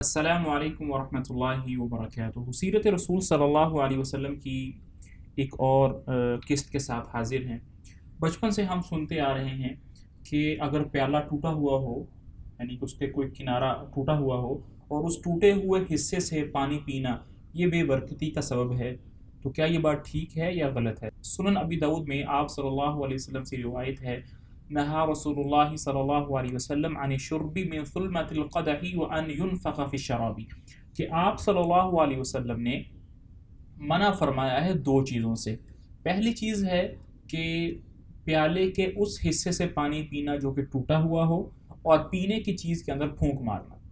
अस्सलामु अलैकुम वरहमतुल्लाहि वबरकातुहू। सीरत रसूल सल्लल्लाहु अलैहि वसल्लम की एक और किस्त के साथ हाजिर हैं। बचपन से हम सुनते आ रहे हैं कि अगर प्याला टूटा हुआ हो, यानी कि उसके कोई किनारा टूटा हुआ हो और उस टूटे हुए हिस्से से पानी पीना ये बेबरकती का सबब है, तो क्या ये बात ठीक है या गलत है? सुनन अबी दाऊद में आप सल्लल्लाहु अलैहि वसल्लम से रिवायत है, नहा रसूलुल्लाह सल्लल्लाहु अलैहि वसल्लम अन शुर्बी मिन सुलमतिल क़दही व अन युनफ़ख़ फ़ी शराबी, कि आप सल्लल्लाहु अलैहि वसल्लम ने मना फरमाया है दो चीज़ों से। पहली चीज़ है कि प्याले के उस हिस्से से पानी पीना जो कि टूटा हुआ हो, और पीने की चीज़ के अंदर फूंक मारना।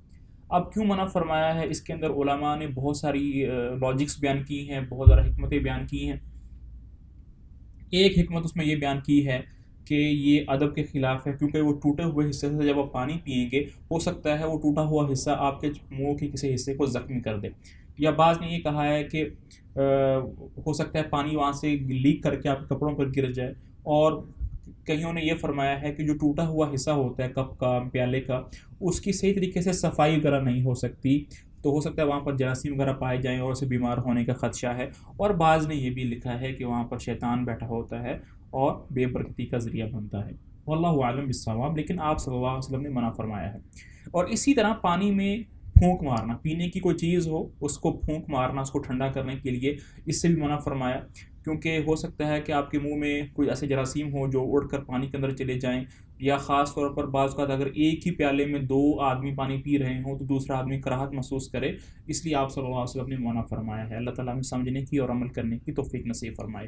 अब क्यों मना फरमाया है, इसके अंदर उलमा ने बहुत सारी लॉजिक्स बयान की हैं, बहुत ज़्यादा हिकमतें बयान की हैं। एक हिकमत उसमें ये बयान की है कि ये अदब के ख़िलाफ़ है, क्योंकि वो टूटे हुए हिस्से से जब आप पानी पिएंगे, हो सकता है वो टूटा हुआ हिस्सा आपके मुंह के किसी हिस्से को ज़ख्मी कर दे। या बाज़ ने ये कहा है कि हो सकता है पानी वहाँ से लीक करके आपके कपड़ों पर गिर जाए। और कईयों ने ये फरमाया है कि जो टूटा हुआ हिस्सा होता है कप का, प्याले का, उसकी सही तरीके से सफाई वगैरह नहीं हो सकती, तो हो सकता है वहाँ पर जरासीम वगैरह पाए जाएँ और उससे बीमार होने का ख़दशा है। और बाज़ ने ये भी लिखा है कि वहाँ पर शैतान बैठा होता है और बेबरकती का ज़रिया बनता है। वल्लाहु आलम बिस्सवाब, लेकिन आप सल्लल्लाहु अलैहि वसल्लम ने मना फरमाया है। और इसी तरह पानी में फूंक मारना, पीने की कोई चीज़ हो उसको फूंक मारना, उसको ठंडा करने के लिए, इससे भी मना फरमाया, क्योंकि हो सकता है कि आपके मुंह में कोई ऐसे जरासीम हो जो उड़कर पानी के अंदर चले जाएं, या ख़ास तौर पर बाज़ औक़ात अगर एक ही प्याले में दो आदमी पानी पी रहे हों तो दूसरा आदमी कराहत महसूस करे। इसलिए आप सल्लल्लाहु अलैहि वसल्लम ने मना फरमाया है। अल्लाह ताला हमें समझने की और अमल करने की तौफ़ीक नसीब फरमाए।